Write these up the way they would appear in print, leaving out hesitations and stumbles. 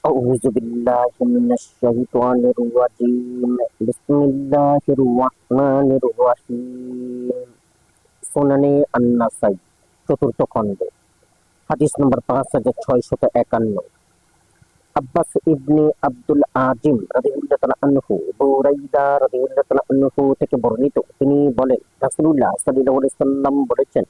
أعوذ بالله من الشيطان الرجيم بسم الله الرحمن الرحيم সুনানে আন-নাসাই চতুর্থ খণ্ড হাদিস নম্বর 5651 আব্বাস ইবনে আব্দুল আজিম রাদিয়াল্লাহু তাআলা আনহু বুরাইদা রাদিয়াল্লাহু তাআলা আনহু থেকে বর্ণিত, তিনি বলেন রাসূলুল্লাহ সাল্লাল্লাহু আলাইহি সাল্লাম বলেছেন,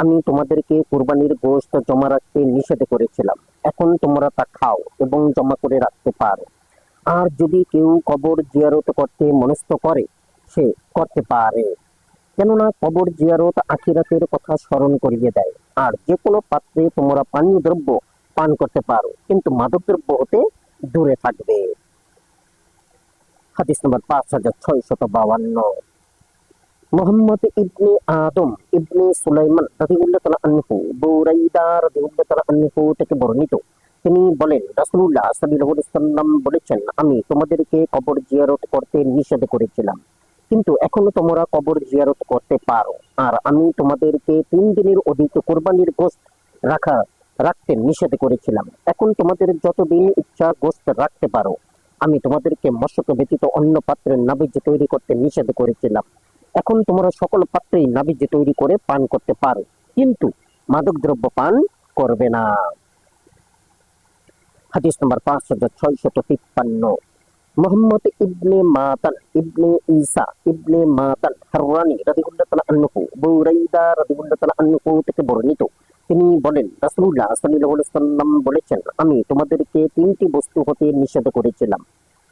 আমি তোমাদেরকে কুরবানির গোশত জমা রাখতে নিষেধ করেছিলাম, এখন তোমরা তা খাও এবং জমা করে রাখতে পারো। আর যদি কেউ কবর জিয়ারত করতে মনস্থ করে সে করতে পারে, কেননা কবর জিয়ারত আখিরাতের কথা স্মরণ করিয়ে দেয়। আর যে কোনো পাত্রে তোমরা পানীয় দ্রব্য পান করতে পারো, কিন্তু মাদক দ্রব্য হতে দূরে থাকবে। হাদিস নম্বর 5652 মুহাম্মদ ইবনে আদম ইবনে সুলাইমান রাদিয়াল্লাহু তাআলা আনহু বুরাইদা রাদিয়াল্লাহু তাআলা আনহু থেকে বর্ণিত, তিনি বলেন রাসূলুল্লাহ সাল্লাল্লাহু আলাইহি সাল্লাম বলেছেন, আমি তোমাদেরকে কবর জিয়ারত করতে নিষেধ করেছিলাম, কিন্তু এখনো তোমরা কবর জিয়ারত করতে পারো। আর আমি তোমাদেরকে 3 দিনের অধিক কুরবানির গোশত রাখতে নিষেধ করেছিলাম, এখন তোমাদের যতদিন ইচ্ছা গোশত রাখতে পারো। আমি তোমাদেরকে মশক ব্যতীত অন্য পাত্রে নাবিজ তৈরি করতে নিষেধ করেছিলাম, এখন তোমরা সকল পাত্রেই নাবিজ তৈরি করে পান করতে পারো, কিন্তু মাদক দ্রব্য পান করবে না। হাদিস নম্বর 5653 মুহাম্মদ ইবনে মাতান ইবনে ঈসা ইবনে মাতান হাররানী রাদিয়াল্লাহু তাআলা আনহু বুরাইদা রাদিয়াল্লাহু তাআলা আনহু থেকে বর্ণিত, তিনি বলেন রাসূলুল্লাহ সাল্লাল্লাহু আলাইহি সাল্লাম বলেছেন, আমি তোমাদেরকে 3টি বস্তু হতে নিষেধ করেছিলাম,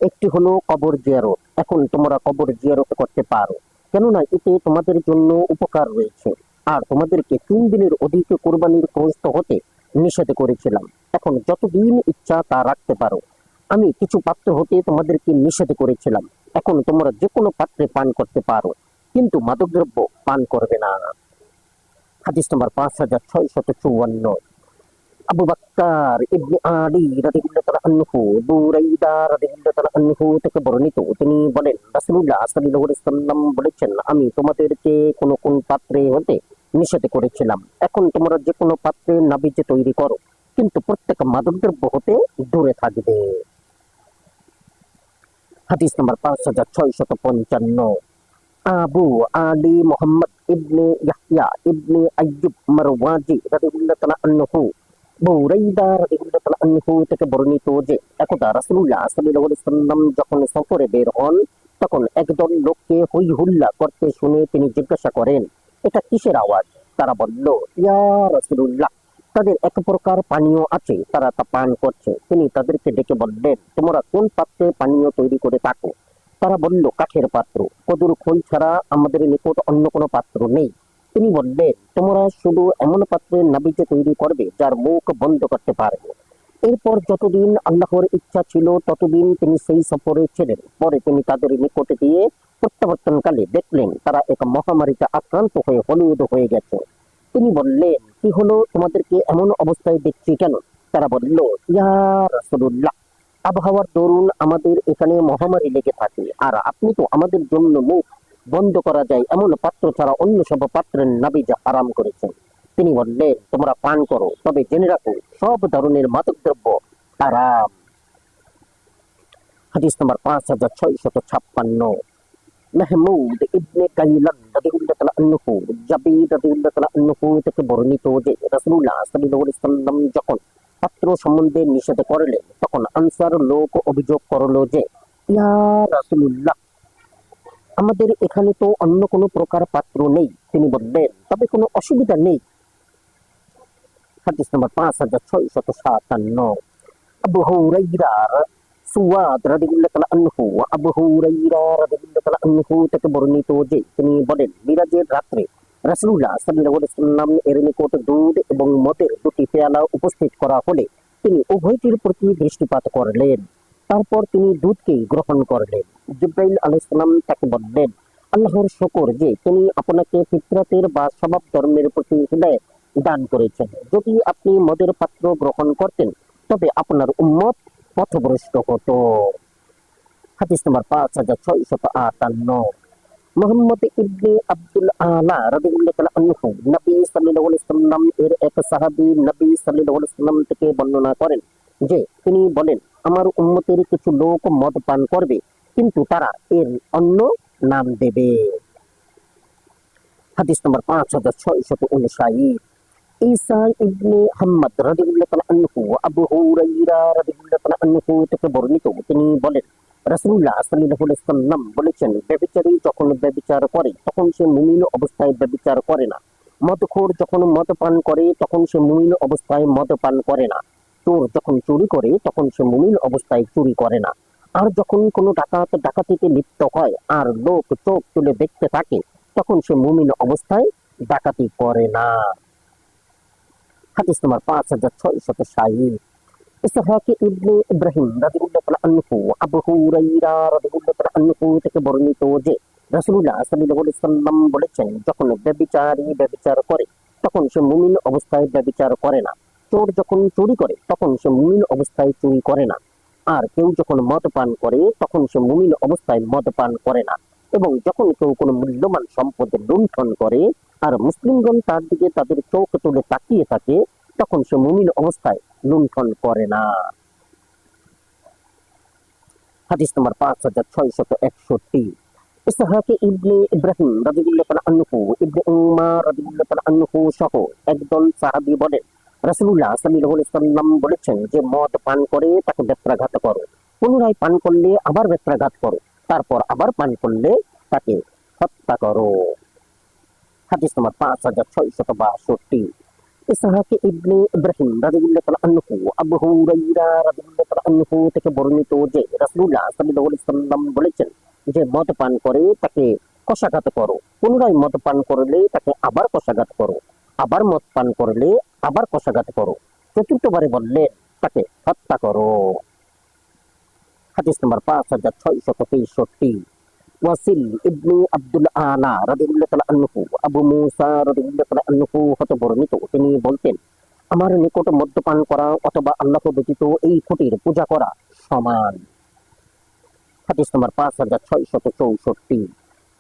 একটি হলো কবর জিয়ারত, এখন তোমরা কবর জিয়ারত করতে পারো, কেননা এতে তোমাদের জন্য উপকার রয়েছে। আর তোমাদেরকে 3 দিনের অধিক কুরবানির গোশত হতে নিষেধ করেছিলাম, এখন যতদিন ইচ্ছা তা রাখতে পারো। আমি কিছু পাত্র হতে তোমাদেরকে নিষেধ করেছিলাম, এখন তোমরা যে কোনো পাত্রে পান করতে পারো, কিন্তু মাদকদ্রব্য পান করবে না। হাদিস নম্বর 5654 আবু বকর ইবনে আলী রাদিয়াল্লাহু তাআলা আনহু বুরাইদা রাদিয়াল্লাহু তাআলা আনহু থেকে বর্ণিত, তিনি বলেন রাসূলুল্লাহ সাল্লাল্লাহু আলাইহি সাল্লাম বলেছেন, আমি তোমাদেরকে কোন পাত্রে হতে নিষেধ করেছিলাম, এখন তোমরা যে কোনো পাত্রে নাবিজ তৈরি করো, কিন্তু প্রত্যেক মাদকদ্রব্য হতে দূরে থাকবে। হাদিস নম্বর 5655 আবু আলী মুহাম্মদ ইবনে ইয়াহইয়া ইবনে আইয়ুব মারওয়াজি রাদিয়াল্লাহু তাআলা আনহু বুরাইদা রাদিয়াল্লাহু তাআলা আনহু থেকে বর্ণিত যে একদা রাসূলুল্লাহ সাল্লাল্লাহু আলাইহি সাল্লাম যখন সফরে বের হন, তখন একদল লোককে হই হুল্লা করতে শুনে তিনি জিজ্ঞাসা করেন, এটা কিসের আওয়াজ? তারা বলল, ইয়া রাসূলুল্লাহ, তাদের এক প্রকার পানীয় আছে, তারা তা পান করছে। তিনি তাদেরকে ডেকে বললেন, তোমরা কোন পাত্রে পানীয় তৈরি করে থাকো? তারা বলল, কাঠের পাত্র, কদুর খোল ছাড়া আমাদের নিকট অন্য কোনো পাত্র নেই। তিনি বললেন, তোমরা শুধু এমন পাত্রে নাবিজ তৈরি করবে যার মুখ বন্ধ করতে পারবে। এরপর যতদিন আল্লাহর ইচ্ছা ছিল ততদিন তিনি সেই সফরে ছিলেন। পরে তিনি তাদের নিকটে দিয়ে প্রত্যাবর্তনকালে দেখলেন তারা এক মহামারীতে আক্রান্ত হয়ে হলুদ হয়ে গেছে। তিনি বললেন, কি হলো, তোমাদেরকে এমন অবস্থায় দেখছি কেন? তারা বলল, ইয়া রাসূলুল্লাহ, আবহাওয়ার দরুন আমাদের এখানে মহামারী লেগে থাকে, আর আপনি তো আমাদের জন্য মুখ বন্ধ করা যায় এমন পাত্র ছাড়া অন্য সব পাত্রের নাবিজ হারাম করেছেন। তিনি বললেন, তোমরা পান করো, তবে জেনে রাখো সব ধরনের মাদকদ্রব্য হারাম। হাদিস নম্বর 5656 মাহমুদ ইবনে কাইলান রাদিয়াল্লাহু তাআলা আনহু জাবির রাদিয়াল্লাহু তাআলা আনহু থেকে বর্ণিত যে রাসূলুল্লাহ সাল্লাল্লাহু আলাইহি সাল্লাম যখন পাত্র সম্বন্ধে নিষেধ করলেন, তখন আনসার লোক অভিযোগ করলো যে, ইয়া রাসূলুল্লাহ, আমাদের এখানে তো অন্য কোনো প্রকার পাত্র নেই। তিনি বললেন, তবে কোনো অসুবিধা নেই। হাদিস নম্বর 5657 আবু হুরায়রা সুওয়াদ রাদিয়াল্লাহু তাআলা আনহু আবু হুরায়রা রাদিয়াল্লাহু তাআলা আনহু থেকে বর্ণিত যে তিনি বলেন, মিরাজের রাত্রে রাসূলুল্লাহ সাল্লাল্লাহু আলাইহি সাল্লাম এর নিকট দুধ এবং মদের 2টি পেয়ালা উপস্থিত করা হলে তিনি উভয়টির প্রতি দৃষ্টিপাত করলেন, তারপর তিনি দুধকেই গ্রহণ করলেন। জিবরাইল আলাইহিস সালাম তাকে বললেন, আল্লাহর শুকর যে তিনি আপনাকে ফিতরাতের বা স্বভাব ধর্মের প্রতি হিদায়াত দান করেছেন। যদি আপনি মদের পাত্র গ্রহণ করতেন তবে আপনার উম্মত পথভ্রষ্ট হতো। হাদিস নম্বর 5658 মুহাম্মদ ইবনে আব্দুল আলা রাদিয়াল্লাহু তাআলা আনহু নবী সাল্লাল্লাহু আলাইহি সাল্লাম এর এক সাহাবী নবী সাল্লাল্লাহু আলাইহি সাল্লাম থেকে বর্ণনা করেন যে তিনি বলেন, আমার উম্মতের কিছু লোক মদ পান করবে, কিন্তু তারা এর অন্য নাম দেবে। হাদিস নম্বর 5659। ঈসা ইবনে হাম্মাদ রাদিয়াল্লাহু তাআলা আনহু আবু হুরায়রা রাদিয়াল্লাহু তাআলা আনহু থেকে বর্ণিত, তিনি বলেন রাসূলুল্লাহ সাল্লাল্লাহু আলাইহি ওয়াসাল্লাম বলেছেন, ব্যভিচারী যখন ব্যভিচার করে তখন সে মুমিন অবস্থায় ব্যভিচার করে না। মদখোর যখন মদ পান করে তখন সে মুমিন অবস্থায় মদ পান করে না। চোর যখন চুরি করে তখন সে মুমিন অবস্থায় চুরি করে না। আর যখন কোনো ডাকাত ডাকাতিতে লিপ্ত হয় আর লোক চোখ তুলে দেখতে থাকে, তখন সে মুমিন অবস্থায় ডাকাতি করে না। হাদিস নম্বর 5660। ইসহাক ইবনে ইব্রাহিম রাদিয়াল্লাহু তাআলা আনহু আবু হুরায়রা রাদিয়াল্লাহু তাআলা আনহু থেকে বর্ণিত যে রাসূলুল্লাহ সাল্লাল্লাহু আলাইহি ওয়াসাল্লাম বলেছেন, যখন ব্যভিচারী ব্যভিচার করে তখন সে মুমিন অবস্থায় ব্যভিচার করে না। চোর যখন চুরি করে তখন সে মুমিন অবস্থায় চুরি করে না। আর কেউ যখন মদ পান করে তখন সে মুমিন অবস্থায় মদ পান করে না। এবং যখন কেউ কোনো মূল্যবান সম্পদ লুণ্ঠন করে আর মুসলিমগণ তার দিকে তাদের চোখ তুলে তাকিয়ে থাকে, তখন সে মুমিন অবস্থায় লুণ্ঠন করে না। হাদিস নম্বর 5661। ইসহাক ইবনে ইব্রাহিম রাদিয়াল্লাহু তাআলা আনহু ইবনে উমর রাদিয়াল্লাহু তাআলা আনহু সহ একদল সাহাবী বলেন, রাসূলুল্লাহ সাল্লাল্লাহু আলাইহি ওয়াসাল্লাম বলেছেন যে মদ পান করে তাকে বেত্রাঘাত করো, পুনরায় পান করলে আবার বেত্রাঘাত করো, তারপর আবার পান করলে তাকে হত্যা করো। হাদিস নম্বর 5662। ইসহাক ইবনে ইব্রাহিম রাদিয়াল্লাহু তাআলা আনহু আবু হুরায়রা রাদিয়াল্লাহু তাআলা আনহু থেকে বর্ণিত যে রাসূলুল্লাহ সাল্লাল্লাহু আলাইহি ওয়াসাল্লাম বলেছেন, যে মদ পান করে তাকে কশাঘাত করো, পুনরায় মদ পান করলে তাকে আবার কশাঘাত করো, আবার মদ পান করলে আবার কশাঘাত করো, চতুর্থবারে বললেন তাকে হত্যা করো। হাদিস নম্বর 5663। ওয়াসিল ইবনে আব্দুল আলা রাদিয়াল্লাহু তাআলা আনহু আবু মুসা রাদিয়াল্লাহু তাআলা আনহু হতে বর্ণিত, তিনি বলতেন, আমার নিকট মদ্যপান করা অথবা আল্লাহ ব্যতীত এই খুঁটির পূজা করা সমান। হাদিস নম্বর 5664।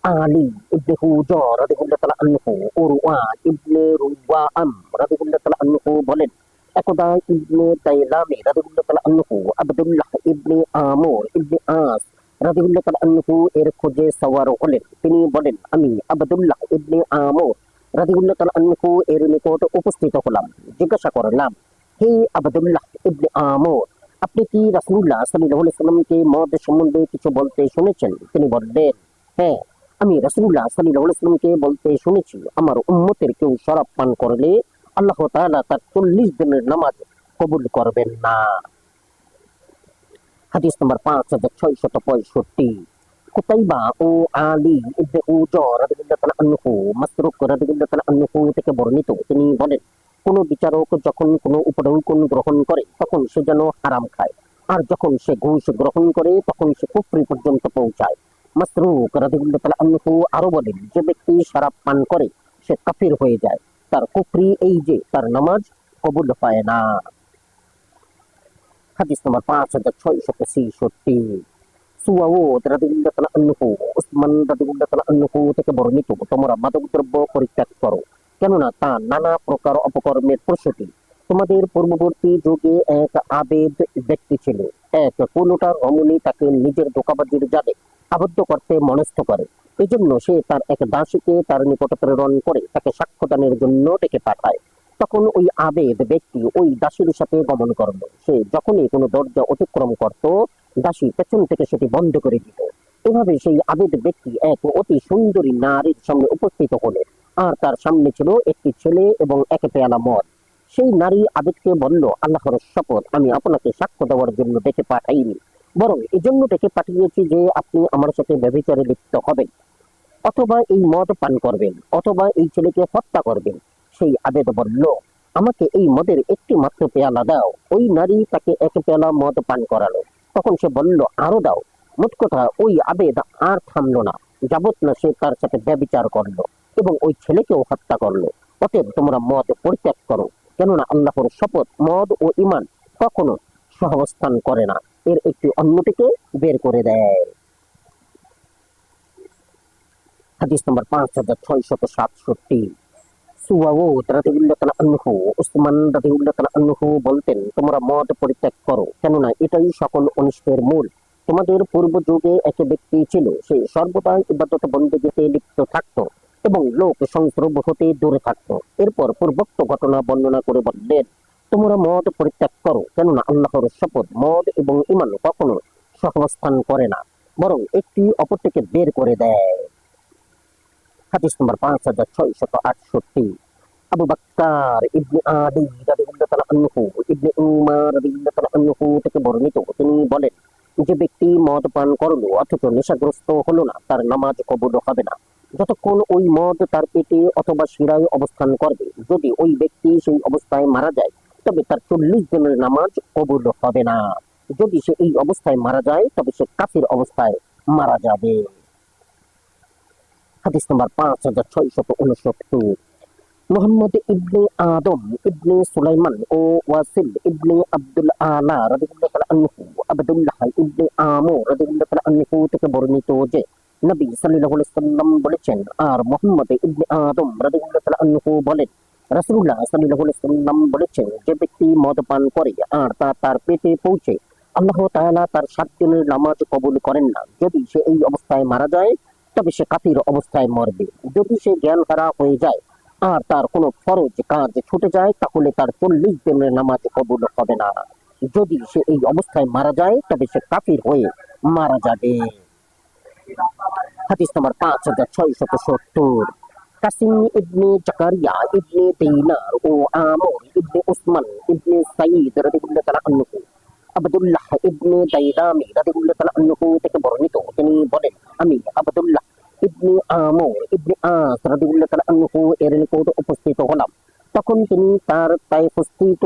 আলী ইবনে হুজর রাদিয়াল্লাহু তাআলা আনহু উরওয়া ইবনে রুওয়াম রাদিয়াল্লাহু তাআলা আনহু বলেন, একদা ইবনে তাইলামি রাদিয়াল্লাহু তাআলা আনহু আব্দুল্লাহ ইবনে আমর ইবনে আস রাদিয়াল্লাহু তাআলা আনহু এর খোঁজে সওয়ার হলেন। তিনি বলেন, আমি আব্দুল্লাহ ইবনে আমর রাদিয়াল্লাহু তাআলা আনহু এর নিকট উপস্থিত হলাম। জিজ্ঞাসা করলাম, হে আব্দুল্লাহ ইবনে আমর, আপনি কি রাসূলুল্লাহ সাল্লাল্লাহু আলাইহি ওয়াসাল্লামকে মদ সম্বন্ধে কিছু বলতে শুনেছেন? তিনি বললেন, হ্যাঁ, আমি রাসূলুল্লাহ সাল্লাল্লাহু আলাইহি ওয়াসাল্লামকে বলতে শুনেছি, আমার উম্মতের কেউ শরাব পান করলে আল্লাহ তাআলা তার 40 দিনের নামাজ কবুল করবেন না। হাদিস নম্বর 5665। কুতাইবা ও আলী ইবনে উজর রাদিয়াল্লাহু তাআলা আনহু মাসরুক রাদিয়াল্লাহু তাআলা আনহু থেকে বর্ণিত, তিনি বলেন, কোন বিচারক যখন কোনো উপঢৌকন গ্রহণ করে তখন সে যেন হারাম খায়, আর যখন সে ঘুষ গ্রহণ করে তখন সে কুফরি পর্যন্ত পৌঁছায়। মাসরুক রাদিয়াল্লাহু তাআলা আনহু আরো বলেন, যে ব্যক্তি শরাব পান করে সে কাফির হয়ে যায়, তার কুফরি এই যে তার নামাজ কবুল হয় না। হাদিস নম্বর 5666। সুয়াউদ রাদিয়াল্লাহু তাআলা আনহু উসমান রাদিয়াল্লাহু তাআলা আনহু থেকে বর্ণিত, তোমরা মাদকদ্রব্য পরিত্যাগ করো, কেননা তা নানা প্রকার অপকর্মের প্রসূতি। তোমাদের পূর্ববর্তী যুগে এক আবেদ ব্যক্তি ছিল, এক কোনটা রমণী তাকে নিজের ধোঁকাবাজির জালে আবদ্ধ করতে মনস্থ করে। এই জন্য সে তার এক দাসীকে তার নিকট প্রেরণ করে তাকে সাক্ষ্যদানের জন্য ডেকে পাঠায়। তখন ওই আবেদ ব্যক্তি ওই দাসীর সাথে গমন করল। সে যখনই কোনো দরজা অতিক্রম করত, দাসী পেছন থেকে সেটি বন্ধ করে দিত। এভাবে সেই আবেদ ব্যক্তি এক অতি সুন্দরী নারীর সামনে উপস্থিত হলেন, আর তার সামনে ছিল একটি ছেলে এবং এক পেয়ালা মদ। সেই নারী আবেদকে বলল, আল্লাহর শপথ, আমি আপনাকে সাক্ষ্য দেওয়ার জন্য ডেকে পাঠাইনি, বরং এই জন্য ডেকে পাঠিয়েছি যে আপনি আমার সাথে ব্যভিচারে লিপ্ত হবেন, অথবা এই মদ পান করবেন, অথবা এই ছেলেকে হত্যা করবেন। সেই আবেদ বলল, আমাকে এই মদের একটি মাত্র পেয়ালা দাও। ওই নারী তাকে এক পেয়ালা মদ পান করালো। তখন সে বলল, আরো দাও। মোট কথা, ওই আবেদ আর থামলো না, যাবত না সে তার সাথে ব্যভিচার করলো এবং ওই ছেলেকেও হত্যা করলো। অতএব তোমরা মদ পরিত্যাগ করো, কেননা আল্লাহর শপথ, মদ ও ঈমান কখনো সহাবস্থান করে না, এর একটি অন্যটিকে বের করে দেয়। হাদিস নম্বর 5667। সুয়াউদ রাদিয়াল্লাহু তাআলা আনহু, উসমান রাদিয়াল্লাহু তাআলা আনহু বলতেন, তোমরা মদ পরিত্যাগ করো, কেননা এটাই সকল অনিষ্টের মূল। তোমাদের পূর্ব যুগে এক ব্যক্তি ছিল, সে সর্বদা ইবাদত বন্দেগীতে লিপ্ত থাকতো এবং লোক সংস্রব হতে দূরে থাকতো। এরপর পূর্বোক্ত ঘটনা বর্ণনা করে বললেন, তোমরা মদ পরিত্যাগ করো, কেননা আল্লাহর শপথ, মদ এবং ঈমান কখনো সহাবস্থান করে না, বরং একটি অপরটিকে বের করে দেয়। হাদিস নম্বর 5668। আবু বকর ইবনে আদি রাদিয়াল্লাহু তাআলা আনহু ইবনে উমর রাদিয়াল্লাহু তাআলা আনহু থেকে বর্ণিত, তিনি বলেন, যে ব্যক্তি মদ পান করলো অথচ নেশাগ্রস্ত হলো না, তার নামাজ কবুল হবে না যতক্ষণ ওই মদ তার পেটে অথবা শিরায় অবস্থান করবে। যদি ওই ব্যক্তি সেই অবস্থায় মারা যায়, তবে তার 40 দিনের নামাজ কবুল হবে না। যদি সে এই অবস্থায় মারা যায়, তবে সে কাফির অবস্থায় মারা যাবে। হাদিস নম্বর 5669। মুহাম্মদ ইবনে আদম ইবনে সুলাইমান ও ওয়াসিল ইবনে আব্দুল আলা রাদিয়াল্লাহু তাআলা আনহু, আব্দুল্লাহ ইবনে আমর রাদিয়াল্লাহু তাআলা আনহু থেকে বর্ণিত যে নবী সাল্লাল্লাহু আলাইহি ওয়াসাল্লাম বলেছেন, আর মুহাম্মদ ইবনে আদম রাদিয়াল্লাহু তাআলা আনহু বলেন, রাসূলুল্লাহ সাল্লাল্লাহু আলাইহি ওয়াসাল্লাম বলেছেন, যে ব্যক্তি মদ পান করে আর তা তার পেটে পৌঁছে, আল্লাহ তাআলা তার 7 দিনের নামাজ কবুল করেন না। যদি সে এই অবস্থায় মারা যায়, তবে সে কাফির অবস্থায় মরবে। যদি সে জ্ঞান হারা হয়ে যায় আর তার কোনো ফরজ কাজ ছুটে যায়, তাহলে তার 40 দিনের নামাজ কবুল হবে না। যদি সে এই অবস্থায় মারা যায়, তবে সে কাফির হয়ে মারা যাবে। হাদিস নম্বর 5670। কাসিম ইবনে জাকারিয়া ইবনে দিনার ও আমর ইবনে উসমান ইবনে সাঈদ রাদিয়াল্লাহু তাআলা আনহু, আব্দুল্লাহ ইবনে দাইলামি রাদিয়াল্লাহু তাআলা আনহু থেকে বর্ণিত, তিনি বলেন, আমি আব্দুল্লাহ ইবনে আমর ইবনে আস রাদিয়াল্লাহু তাআলা আনহু এর নিকট উপস্থিত হলাম। তখন তিনি তার তাইফস্থিত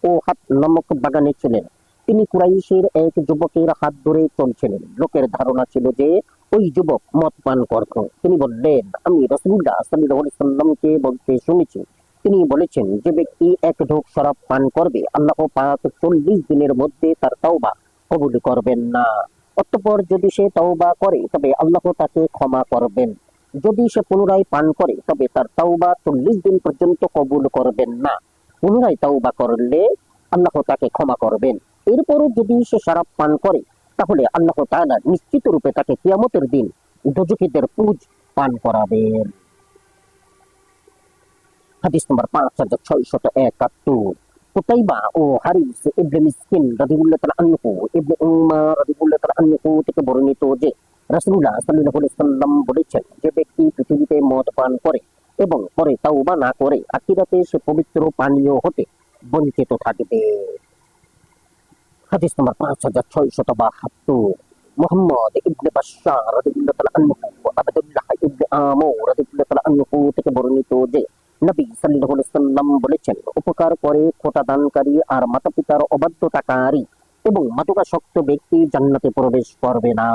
ও হাত নামক বাগানে ছিলেন। তিনি কুরাইশের এক যুবকের হাত ধরে চলছিলেন। লোকের ধারণা ছিল যে ওই যুবক মদ পান করত। তিনি বললেন, আমি রাসূলুল্লাহ সাল্লাল্লাহু আলাইহি সাল্লামকে বলতে শুনেছি, তিনি বলেছেন, যে ব্যক্তি এক ঢোক শরাব পান করবে, আল্লাহ পাক 40 দিনের মধ্যে তার তওবা কবুল করবেন না। অতঃপর যদি সে তওবা করে, তবে আল্লাহ তাকে ক্ষমা করবেন। যদি সে পুনরায় পান করে, তবে তার তওবা 40 দিন পর্যন্ত কবুল করবেন না। পুনরায় তওবা করলে আল্লাহ তাকে ক্ষমা করবেন। এরপরও যদি সে শরাব পান করে, তাহলে আল্লাহ তাআলা নিশ্চিত রূপে তাকে কিয়ামতের দিন দোজখীদের পুঁজ পান করাবেন। হাদিস নম্বর 5671। কুতাইবা ও হারিস ইবনে মিসকিন রাদিয়াল্লাহু তাআলা আনহু ইবনে উমর রাদিয়াল্লাহু তাআলা আনহু থেকে বর্ণিত যে রাসূলুল্লাহ সাল্লাল্লাহু আলাইহি ওয়াসাল্লাম বলেছেন, যে ব্যক্তি পৃথিবীতে মদ পান করে এবং পরে তাওবা না করে, আখিরাতে সে পবিত্র পানীয় হতে বঞ্চিত থাকবে। হাদিস নম্বর 5672। মুহাম্মদ ইবনে বাশশার রাদিয়াল্লাহু তাআলা আনহু, আব্দুল্লাহ ইবনে আমর রাদিয়াল্লাহু তাআলা আনহু থেকে বর্ণিত যে নবী সাল্লাল্লাহু আলাইহি ওয়াসাল্লাম বলেছেন, উপকার করে খোটা দানকারী আর মাতা-পিতার অবাধ্যতাকারী এবং মাদকাসক্ত ব্যক্তি জান্নাতে প্রবেশ করবে না।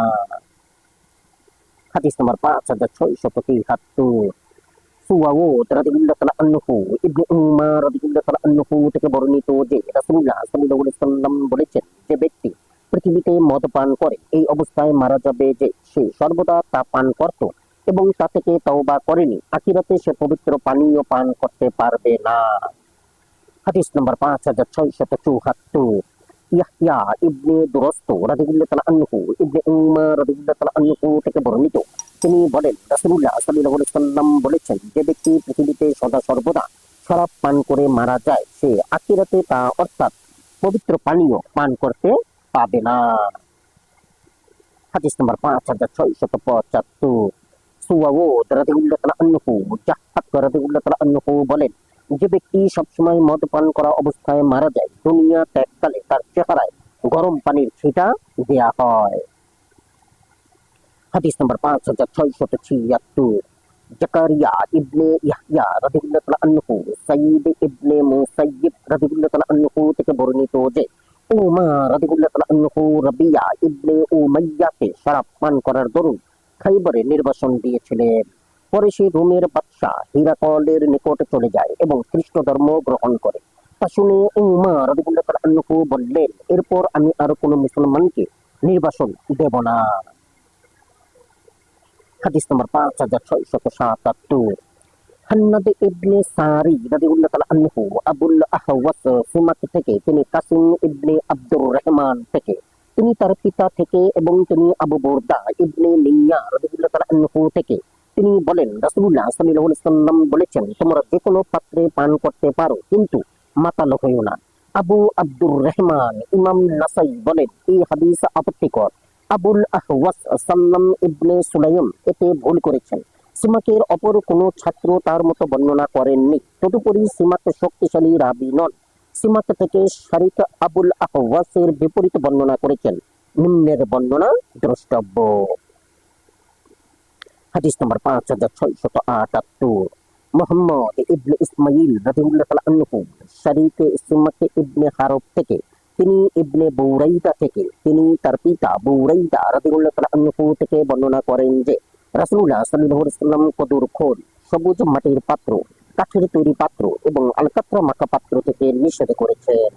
হাদিস নম্বর 5673। সুয়াউদ রাদিয়াল্লাহু তাআলা আনহু ইবনে উমর রাদিয়াল্লাহু তাআলা আনহু থেকে বর্ণিত যে রাসূলুল্লাহ সাল্লাল্লাহু আলাইহি ওয়াসাল্লাম বলেছেন, যে ব্যক্তি পৃথিবীতে মদ পান করে এই অবস্থায় মারা যাবে যে সে সর্বদা তা পান করত এবং তা থেকে তওবা করেনি, আখিরাতে সে পবিত্র পানীয় পান করতে পারবে না। হাদিস নম্বর 5674। ইয়াহইয়া ইবনে দুরস্ত রাদিয়াল্লাহু তাআলা আনহু ইবনে উমর রাদিয়াল্লাহু তাআলা আনহু থেকে বর্ণিত, তিনি বলেন, রাসূলুল্লাহ সাল্লাল্লাহু আলাইহি ওয়াসাল্লাম বলেছেন, যে ব্যক্তি পৃথিবীতে সদা সর্বদা শরাব পান করে মারা যায়, সে আখিরাতে তা অর্থাৎ পবিত্র পানীয় পান করতে পাবে না। হাদিস নম্বর 5675। সুয়াউদ রাদিয়াল্লাহু তাআলা আনহু, জাহ্হাক রাদিয়াল্লাহু তাআলা আনহু বলেন, যে ব্যক্তি সবসময় মদ পান করা অবস্থায় মারা যায়, দুনিয়া ত্যাগকালে তার চেহারায় গরম পানির ছিটা দেয়া হয়। হাদিস নম্বর 5676। জাকারিয়া ইবনে ইয়াহইয়া রাদিয়াল্লাহু তাআলা আনহু সাইয়্যিদ ইবনে মুসাইয়্যিব রাদিয়াল্লাহু তাআলা আনহু থেকে বর্ণিত যে উমর রাদিয়াল্লাহু তাআলা আনহু রাবিয়া ইবনে উমাইয়াকে শরাব পান করার দরুন খাইবরে নির্বাসন দিয়েছিলেন। পরে সে রোমের বাদশাহ হিরাকলের নিকট চলে যায় এবং খ্রিস্ট ধর্ম গ্রহণ করে। তা শুনে উমর রাদিয়াল্লাহু তাআলা আনহু বললেন, এরপর আমি আর কোনো মুসলমানকে নির্বাসন দেব না। হাদিস নম্বর 5677। হান্নাদ ইবনে সারি রাদিয়াল্লাহু তাআলা আনহু আবুল আহওয়াস সিমাক থেকে, তিনি কাসিম ইবনে আব্দুর রহমান থেকে, তিনি তার পিতা থেকে, এবং তিনি আবু বুরদা ইবনে নিয়া রাদিয়াল্লাহু তাআলা আনহু থেকে, তিনি বলেন রাসূলুল্লাহ সাল্লাল্লাহু আলাইহি ওয়াসাল্লাম বলেছেন, তোমরা যে কোনো পাত্রে পান করতে পারো, কিন্তু মাতাল হইও না। আবু আব্দুর রহমান ইমাম নাসাই বলেন এই হাদিস আপত্তিকর। আবুল আহওয়াস সাল্লাম ইবনে সুলাইম এতে ভুল করেছেন। সিমাকের অপর কোনো ছাত্র তার মতো বর্ণনা করেননি। তদুপরি সিমাক শক্তিশালী রাবী নন। সিমাক থেকে শারিক আবুল আহওয়াসের বিপরীত বর্ণনা করেছেন। নিম্নের বর্ণনা দ্রষ্টব্য। হাদিস নম্বর 5678। মোহাম্মদ ইবনে ইসমাইল রাদিয়াল্লাহু তাআলা আনহু শারিক সিমাক ইবনে হারব থেকে, তিনি ইবনে বুরাইদা থেকে, তিনি তার পিতা বুরাইদা রাদিয়াল্লাহু তাআলা আনহু থেকে বর্ণনা করেন যে রাসূলুল্লাহ সাল্লাল্লাহু আলাইহি ওয়াসাল্লাম কদুর খোল, সবুজ মাটির পাত্র, কাঠের তৈরি পাত্র এবং আলকাতরা মাখা পাত্র থেকে নিষেধ করেছেন।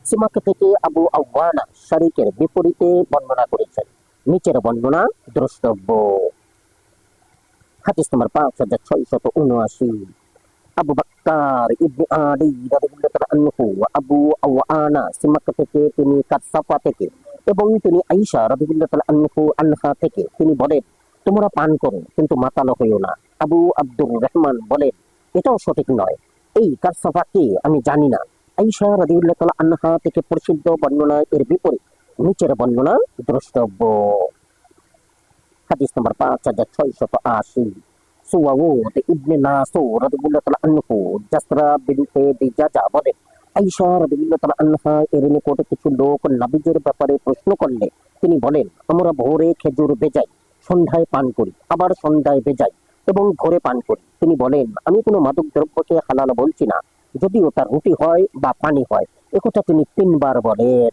সিমাক থেকে আবু আওয়ানা শারিকের বিপরীতে বর্ণনা করেছেন। নিচের বর্ণনা দ্রষ্টব্য। হাদিস নম্বর 5679। আবু বকর ইবনে আদি রাদিয়াল্লাহু তাআলা আনহু আবু আওয়ানা সিমাক থেকে, তিনি কাসসাফা থেকে, এবং তিনি আয়েশা রাদিয়াল্লাহু তাআলা আনহা থেকে, তিনি বলেন তোমরা পান করো, কিন্তু মাতাল হইও না। আবু আব্দুর রহমান বলেন এটাও সঠিক নয়, এই কাসসাফা কে আমি জানি না। আয়েশা রাদিয়াল্লাহু তাআলা আনহা থেকে প্রসিদ্ধ বর্ণনা এর বিপরীত। নিচের বর্ণনা দ্রষ্টব্য। হাদিস নম্বর 5680। সুওয়াউদ ইবনে নাসুর রাদিয়াল্লাহু তাআলা আনহু জাসরা বিনতে দিজাজা বলেন আয়েশা রাদিয়াল্লাহু তাআলা আনহা এর নিকট কিছু লোক নবীজির ব্যাপারে প্রশ্ন করলে তিনি বলেন, আমরা ভোরে খেজুর ভেজাই, সন্ধ্যায় পান করি, আবার সন্ধ্যায় ভেজাই এবং ভোরে পান করি। তিনি বলেন আমি কোনো মাদক দ্রব্যকে হালাল বলছি না, যদিও তার রুটি হয় বা পানি হয়। একথা তিনি 3 বার বলেন।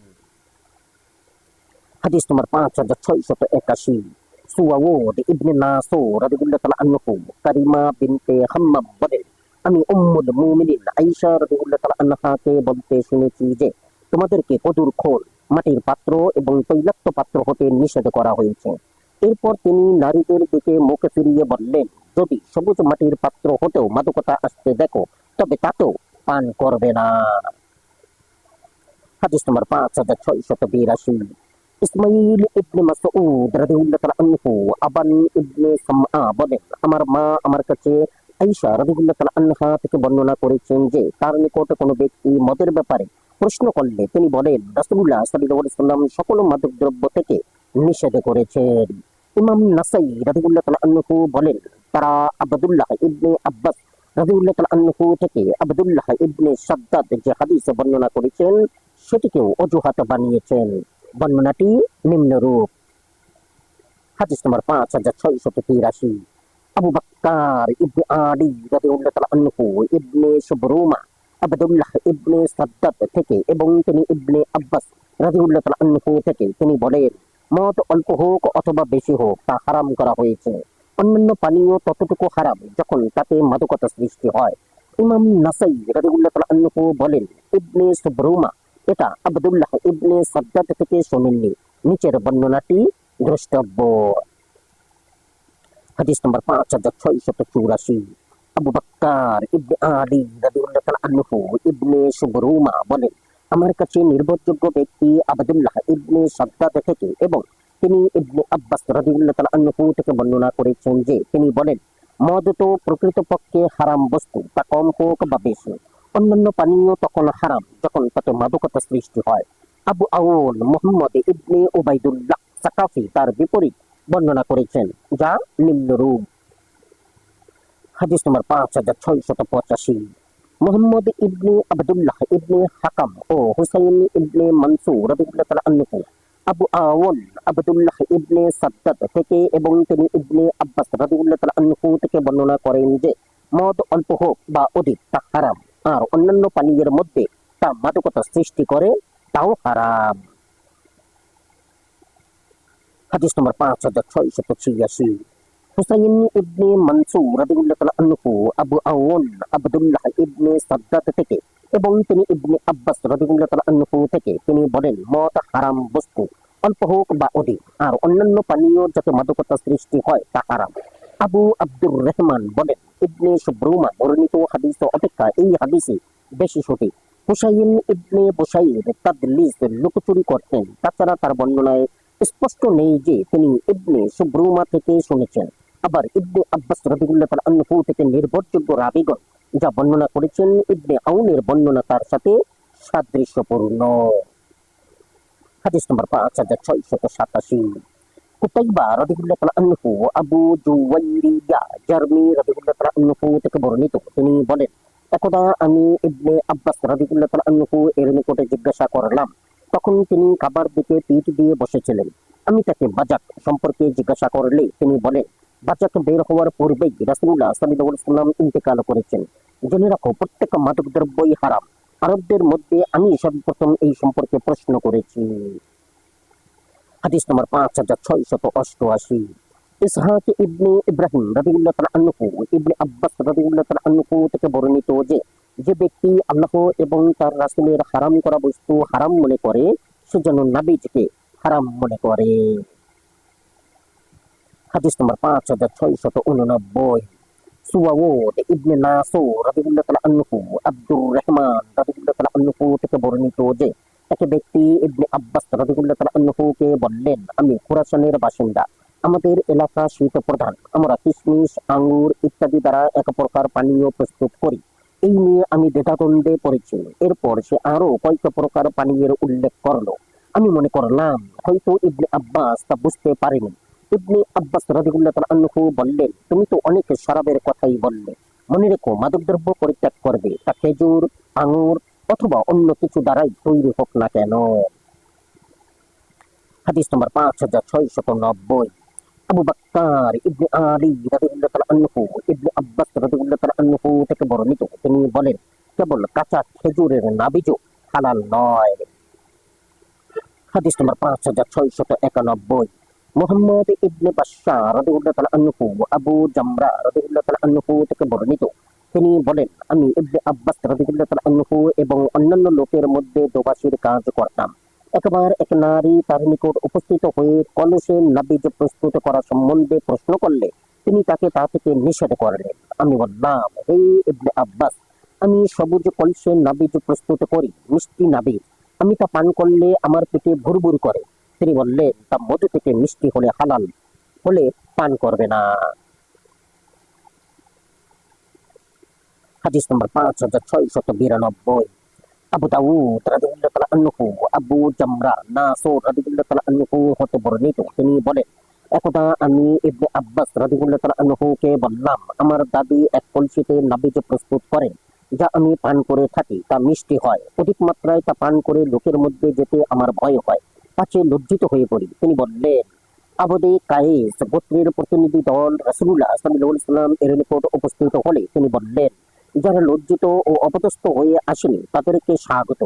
হাদিস নম্বর 5681। সুওয়াউদ ইবনে নাসুর রাদিয়াল্লাহু তাআলা আনহু কারিমা বিনতে হাম্মাম বলেন আমি উম্মুল মুমিনিন আয়েশা রাদিয়াল্লাহু তাআলা আনহাকে বলতে শুনেছি যে তোমাদেরকে কদুর খোল, মাটির পাত্র এবং তৈলাক্ত পাত্র হতে নিষেধ করা হয়েছে। এরপর তিনি নারীদের দিকে মুখ ফিরিয়ে বললেন, যদি সবুজ মাটির পাত্র হতেও মাদকতা আসতে দেখো, তবে তাতেও পান করবে না। হাদিস নম্বর 5682। ইসমাইল ইবনে মাসউদ রাদিয়াল্লাহু তাআলা আনহু আবান ইবনে সামআ বলেন আমার মা আমার কাছে আয়েশা রাদিয়াল্লাহু তাআলা আনহা থেকে বর্ণনা করেছেন যে তার নিকট কোনো ব্যক্তি মদের ব্যাপারে প্রশ্ন করলে তিনি বলেন রাসূলুল্লাহ সাল্লাল্লাহু আলাইহি ওয়াসাল্লাম সকল মাদক দ্রব্য থেকে নিষেধ করেছেন। ইমাম নাসাই রাদিয়াল্লাহু তাআলা আনহু বলেন তারা আব্দুল্লাহ ইবনে আব্বাস রাদিয়াল্লাহু তাআলা আনহু থেকে আব্দুল্লাহ ইবনে শাদ্দাদ যে হাদিস বর্ণনা করেছেন সেটিকেও অজুহাত বানিয়েছেন। বর্ণনাটি নিম্নরূপ। হাদিস নম্বর 5683। আবু বকর ইবনে আদি রাদিয়াল্লাহু তাআলা আনহু ইবনে শুবরুমা আব্দুল্লাহ ইবনে সাদ্দাদ থেকে, এবং তিনি ইবনে আব্বাস রাদিয়াল্লাহু তাআলা আনহু থেকে, তিনি বলেন মদ অল্প হোক অথবা বেশি হোক তা হারাম করা হয়েছে। অন্যান্য পানীয় ততটুকু হারাম যখন তাতে মাদকতা সৃষ্টি হয়। ইমাম নাসাই রাদিয়াল্লাহু তাআলা আনহু বলেন ইবনে শুবরুমা এটা আব্দুল্লাহ ইবনে সাদ্দাদ থেকে শোনেননি। নিচের বর্ণনাটি দ্রষ্টব্য। হাদিস নম্বর 5684। আবু বকর ইবনে আদি রাদিয়াল্লাহু তাআলা আনহু ইবনে শুবরুমা বলেন আমার কাছে নির্ভরযোগ্য ব্যক্তি আব্দুল্লাহ ইবনে সাদ্দাদ থেকে, এবং তিনি ইবনে আব্বাস রাদিয়াল্লাহু তাআলা আনহু থেকে বর্ণনা করেছেন যে তিনি বলেন মদ তো প্রকৃতপক্ষে হারাম বস্তু, তা কম হোক বা বেশি। অন্যান্য পানীয় তখন হারাম যখন তাতে মাদকতা সৃষ্টি হয়। আবু আউন মুহাম্মদ ইবনে উবাইদুল্লাহ সাকাফি তার বিপরীত বর্ণনা করেছেন, যা নিম্নরূপ। হাদিস নম্বর 5685। মুহাম্মদ ইবনে আব্দুল্লাহ ইবনে হাকাম ও হুসাইন ইবনে মানসুর রাদিয়াল্লাহু তাআলা আনহু আবু আওন আব্দুল্লাহ ইবনে সাদ্দাদ থেকে, এবং তিনি ইবনে আব্বাস রাদিয়াল্লাহু তাআলা আনহু থেকে বর্ণনা করেন যে মদ অল্প হোক বা অধিক তা হারাম, আর অন্যান্য পানীয়ের মধ্যে তা মাদকতা সৃষ্টি করে তাও হারাম। হাদিস নম্বর 5686। হুসাইন ইবনে মানসুর রাদিয়াল্লাহু তাআলা আনহু আবু আওন আব্দুল্লাহ ইবনে সাদ্দাদ থেকে, এবং তিনি ইবনে আব্বাস রাদিয়াল্লাহু তাআলা আনহু থেকে, তিনি বলেন মদ হারাম বস্তু, অল্প হোক বা অধিক, আর অন্যান্য পানীয় যাতে মাদকতা সৃষ্টি হয় তা হারাম। আবু আব্দুর রহমান বলেন, ইবনে সুব্রুমা বর্ণিত হাদিস অপেক্ষা এই হাদিসে বেশি সঠিক। হুসাইন ইবনে বুসাইর তাদলিস লুকোচুরি করতেন। তাছাড়া তার বর্ণনায় স্পষ্ট নেই যে তিনি ইবনে সুব্রুমা থেকে শুনেছেন। আবার ইবনে আব্বাস রাদিয়াল্লাহু তাআলা আনহু থেকে নির্ভরযোগ্য রাবীগণ যা বর্ণনা করেছেন, ইবনে আউনের বর্ণনা তার সাথে সাদৃশ্যপূর্ণ। হাদিস নম্বর 5687। কুতাইবা রাদিয়াল্লাহু তাআলা আনহু আবু জুওয়াইরিয়া জারমি রাদিয়াল্লাহু তাআলা আনহু থেকে বর্ণিত, তিনি বলেন, একদা আমি ইবনে আব্বাস রাদিয়াল্লাহু তাআলা আনহু এর নিকটে জিজ্ঞাসা করলাম। তখন তিনি কাবার দিকে পিঠ দিয়ে বসেছিলেন। আমি তাকে বাজাক সম্পর্কে জিজ্ঞাসা করলে তিনি বলেন, বাজাক বের হওয়ার পূর্বেই রাসূলুল্লাহ সাল্লাল্লাহু আলাইহি ওয়াসাল্লাম ইন্তেকাল করেছেন। জেনে রাখো, প্রত্যেক মাদক দ্রব্যই হারাম। আরবদের মধ্যে আমি সর্বপ্রথম এই সম্পর্কে প্রশ্ন করেছি। হাদিস নম্বর 5688। ইসহাক ইবনে ইব্রাহিম রাদিয়াল্লাহু তাআলা আনহু ইবনে আব্বাস রাদিয়াল্লাহু তাআলা আনহু থেকে বর্ণিত যে, যে ব্যক্তি আল্লাহ এবং তার রাসূলের হারাম করা বস্তু হারাম মনে করে, সে যেন নাবিজকে হারাম মনে করে। হাদিস নম্বর 5689। সুওয়াদ ইবনে নাসুর রাদিয়াল্লাহু তাআলা আনহু আব্দুর রহমান রাদিয়াল্লাহু তাআলা আনহু থেকে বর্ণিত যে, এক ব্যক্তি ইবনে আব্বাস রাদিয়াল্লাহু তাআলা আনহুকে বললেন, আমি খুরাসানের বাসিন্দা। আমাদের এলাকা শীত প্রধান। আমরা কিশমিশ, আঙ্গুর ইত্যাদি দ্বারা এক প্রকার পানীয় প্রস্তুত করি। এই নিয়ে আমি দ্বিধাদ্বন্দ্বে পড়েছি। এরপর সে আরো কয়েক প্রকার পানীয়ের উল্লেখ করলো। আমি মনে করলাম হয়তো ইবনে আব্বাস তা বুঝতে পারেনি। ইবনে আব্বাস রাদিয়াল্লাহু তাআলা আনহু বললেন, তুমি তো অনেক শরাবের কথাই বললে। মনে রেখো, মাদকদ্রব্য পরিত্যাগ করবে, তা খেজুর, আঙুর অথবা অন্য কিছু দ্বারাই তৈরি হোক না কেন। হাদিস নম্বর 5690। আবু বকর ইবনে আলী রাদিয়াল্লাহু তাআলা আনহু ইবনে আব্বাস রাদিয়াল্লাহু তাআলা আনহু থেকে বর্ণিত, তিনি বলেন, কেবল কাঁচা খেজুরের নাবিজও হালাল নয়। হাদিস নম্বর 5691। মুহাম্মদ ইবনে বাশশার রাদিয়াল্লাহু তাআলা আনহু আবু জামরা রাদিয়াল্লাহু তাআলা আনহু থেকে বর্ণিত, তিনি বলেন, আমি ইবনে আব্বাস রাদিয়াল্লাহু তাআলা আনহু এবং অন্যান্য লোকের মধ্যে দোবাসীর কাজ করতাম। একবার এক নারী তার নিকট উপস্থিত হয়ে কলসে নাবিজ প্রস্তুত করা সম্বন্ধে প্রশ্ন করলে তিনি তাকে তা থেকে নিষেধ করলেন। আমি বললাম, হে ইবনে আব্বাস, আমি সবুজ কলসে নাবিজ প্রস্তুত করি, মিষ্টি নাবিজ। আমি তা পান করলে আমার পেটে ভুরভুর করে। তিনি বললেন, তা মধু থেকে মিষ্টি হলে হালাল, হলে পান করবে না। হাদিস নম্বর 5692। আবু দাউদ রাদিয়াল্লাহু তাআলা আনহু আবু জামরা নাসুর রাদিয়াল্লাহু তাআলা আনহু হতে বর্ণিত, তিনি বলেন, একদা আমি ইবনে আব্বাস রাদিয়াল্লাহু তাআলা আনহুকে বললাম, আমার দাদি এক কলসিতে নাবিজ প্রস্তুত করেন, যা আমি পান করে থাকি। তা মিষ্টি হয়। অধিক মাত্রায় তা পান করে লোকের মধ্যে যেতে আমার ভয় হয়, পাছে লজ্জিত হয়ে পড়ি। তিনি বললেন, আবদে কায়েস গোত্রের প্রতিনিধি দল রাসূলুল্লাহ সাল্লাল্লাহু আলাইহি ওয়াসাল্লাম এর নিকট উপস্থিত হলে তিনি বললেন, যারা লজ্জিত ও অপদস্থ হয়ে আসেনি তাদেরকে স্বাগত।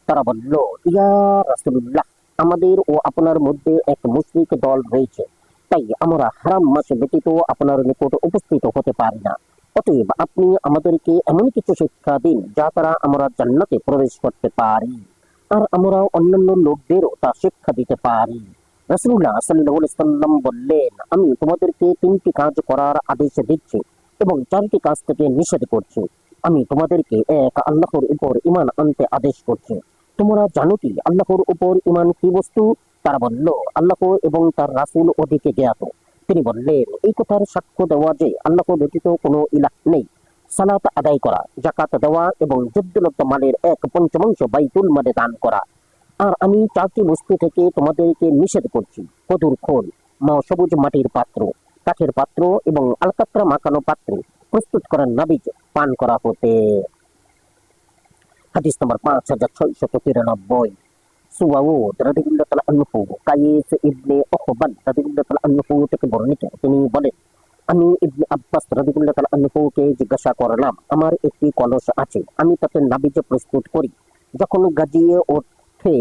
তারা বলল, ইয়া রাসূলুল্লাহ, আমাদের ও আপনার মধ্যে এক মুশরিক দল রয়েছে, তাই আমরা হারাম মাসে ব্যতীত আপনার নিকট উপস্থিত হতে পারি না। অতএব আপনি আমাদেরকে এমন কিছু শিক্ষা দিন যা দ্বারা আমরা জান্নাতে প্রবেশ করতে পারি, আর আমরা অন্যান্য লোকদেরও তা শিক্ষা দিতে পারি। রাসূলুল্লাহ সাল্লাল্লাহু আলাইহি ওয়াসাল্লাম বললেন, আমি তোমাদেরকে 3টি কাজ করার আদেশ দিচ্ছি এবং 4টি কাজ থেকে নিষেধ করছি। আমি তোমাদেরকে এক আল্লাহর উপর ঈমান আনতে আদেশ করছি। তোমরা জানো কি আল্লাহর উপর ঈমান কি বস্তু? তারা বলল, আল্লাহ এবং তার রাসূল অধিক জ্ঞাত। তিনি বললেন, এই কথার সাক্ষ্য দেওয়া যে আল্লাহ ব্যতীত কোনো ইলাহ নেই, সালাত আদায় করা, যাকাত দেওয়া এবং যুদ্ধলব্ধ মালের 1/5 বাইতুল মালে দান করা। আর আমি 4টি বস্তু থেকে তোমাদেরকে নিষেধ করছি: কদুর খোল, সবুজ মাটির পাত্র, কাঠের পাত্র এবং আলকাত্রা মাখানো পাত্রে প্রস্তুত করা নাবিজ পান করা হতে। হাদিস নম্বর 5693। সুওয়াদ রাদিয়াল্লাহু তাআলা আনহু কায়েস ইবনে উখবান রাদিয়াল্লাহু তাআলা আনহু থেকে বর্ণিত, তিনি বলেন, আমি ইবনে আব্বাস রাদিয়াল্লাহু তাআলা আনহুকে জিজ্ঞাসা করলাম, আমার একটি কলস আছে, আমি তাতে নাবিজ প্রস্তুত করি। যখন গাজিয়ে ওঠে,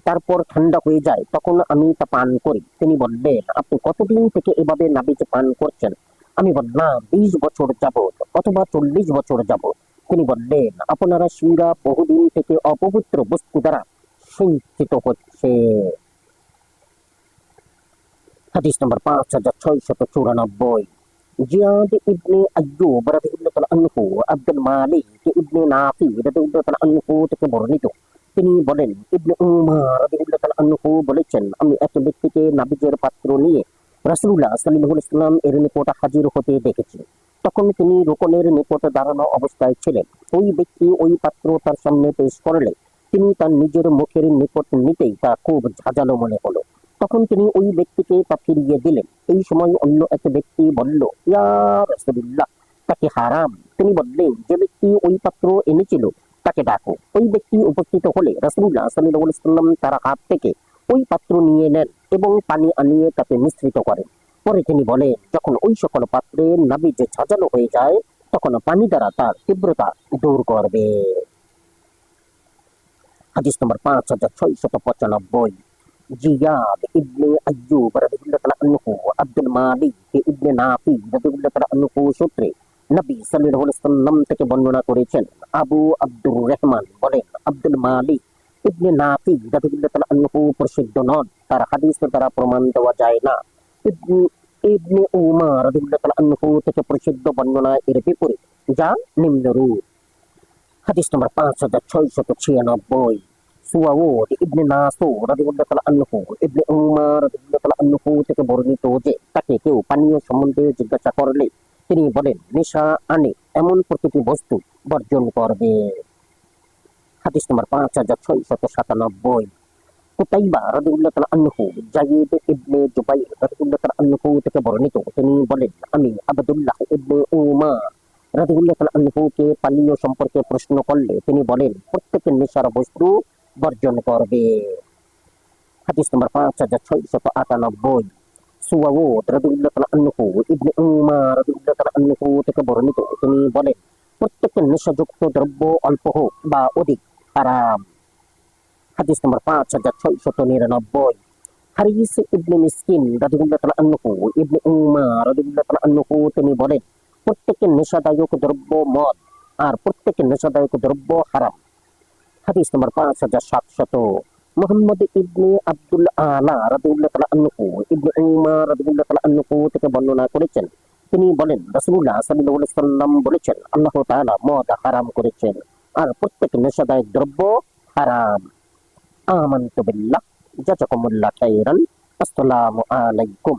তারপর ঠান্ডা হয়ে যায়, তখন আমি তা পান করি। তিনি বললেন, আপনি কতদিন থেকে এভাবে নাবিজ পান করছেন? আমি বললাম, 20 বছর যাবত অথবা 40 বছর যাবত। তিনি বললেন, আপনারা শিরা বহুদিন থেকে অপবিত্র বস্তু দ্বারা সিঞ্চিত হচ্ছে। হাদিস নম্বর 5694। জিয়াদ ইবনে আইয়ুব রাদিয়াল্লাহু তাআলা আনহু আব্দুল মালিক ইবনে নাফি রাদিয়াল্লাহু তাআলা আনহু থেকে বর্ণিত। তিনি বলেন, ইবনে উমর রাদিয়াল্লাহু তাআলা আনহু বলেছেন, আমি এক ব্যক্তিকে নাবিজের পাত্র নিয়ে রাসূলুল্লাহ সাল্লাল্লাহু আলাইহি ওয়াসাল্লাম এর নিকট হাজির হতে দেখেছি। তখন তিনি রোকনের নিকট দাঁড়ানো অবস্থায় ছিলেন। ওই ব্যক্তি ওই পাত্র তার সামনে পেশ করলে তিনি তার নিজের মুখের নিকট নিতেই তা খুব ঝাঁঝালো মনে হলো। তখন তিনি ওই ব্যক্তিকে তা ফিরিয়ে দিলেন। এই সময় অন্য এক ব্যক্তি বলল, ইয়া রাসূলুল্লাহ, তাকে হারাম। তিনি বললেন, যে ব্যক্তি ওই পাত্র এনেছিল তাকে ডাকো। ওই ব্যক্তি উপস্থিত হলে রাসূলুল্লাহ সাল্লাল্লাহু আলাইহি ওয়াসাল্লাম তার হাত থেকে ওই পাত্র নিয়ে নেন এবং পানি আনিয়ে তাকে মিশ্রিত করেন। পরে তিনি বলেন, যখন ওই সকল পাত্রে নাবিজ ঝাঁঝালো হয়ে যায় তখন পানি দ্বারা তার তীব্রতা দূর করবে। হাদিস নম্বর 5695। জিয়াদ ইবনে আইয়ুব রাদিয়াল্লাহু তাআলা আনহু আব্দুল মালিক ইবনে নাফি রাদিয়াল্লাহু তাআলা আনহু সূত্রে নবী সাল্লাল্লাহু আলাইহি ওয়াসাল্লাম থেকে বর্ণনা করেছেন। আবু আব্দুর রহমান বলেন, আব্দুল মালিক ইবনে নাফি রাদিয়াল্লাহু তাআলা আনহু প্রসিদ্ধ নন, তার হাদিস দ্বারা প্রমাণ দেওয়া যায় না। ইবনে উমর রাদিয়াল্লাহু তাআলা আনহু থেকে প্রসিদ্ধ বর্ণনা এর বিপরীত, যা নিম্নরূপ। হাদিস নম্বর 5696। সুয়াউদ ইবনে নাসুর রাদিয়াল্লাহু তাআলা আনহু ইবনে উমর রাদিয়াল্লাহু তাআলা আনহু থেকে বর্ণিত যে তাকে কেউ পানীয় সম্বন্ধে জিজ্ঞাসা করলে তিনি বলেন, নেশা আনে এমন প্রতিটি বস্তু বর্জন করবে। হাদিস নম্বর 5697। কুতাইবা রাদিয়াল্লাহু তাআলা আনহু যায়েদ ইবনে জুবাইর রাদিয়াল্লাহু তাআলা আনহু থেকে বর্ণিত, তিনি বলেন, আমি আব্দুল্লাহ ইবনে উমর রাদিয়াল্লাহু তাআলা আনহুকে পানীয় সম্পর্কে প্রশ্ন করলে তিনি বলেন, প্রত্যেকের নেশার বস্তু বর্জন করবে। হাদিস নম্বর 5698। সুয়াউদ রাদিয়াল্লাহু তাআলা আনহু ইবনে উমর রাদিয়াল্লাহু তাআলা আনহু থেকে বর্ণিত, তিনি বলেন, প্রত্যেকের নেশাযুক্ত দ্রব্য অল্প হোক বা অধিক হারাম। হাদিস নম্বর 5699। হারিস ইবনে মিসকিন রাদিয়াল্লাহু তাআলা আনহু ইবনে উমর রাদিয়াল্লাহু তাআলা আনহু তিনি বলেন, প্রত্যেকের নেশাদায়ক দ্রব্য মদ আর প্রত্যেকের নেশাদায়ক দ্রব্য হারাম। হাদিস নম্বর 5700। মুহাম্মদ ইবনে আব্দুল আলা রাদিয়াল্লাহু তাআলা আনহু ইবনে উমর রাদিয়াল্লাহু তাআলা আনহু থেকে বর্ণনা করেছেন, তিনি বলেন, রাসূলুল্লাহ সাল্লাল্লাহু আলাইহি ওয়াসাল্লাম বলেছেন, আল্লাহ তাআলা মদ হারাম করেছেন আর প্রত্যেক নেশাদায়ক দ্রব্য হারাম। আমানতু বিল্লাহ। জাযাকুমুল্লাহু খাইরান। আসসালামু আলাইকুম।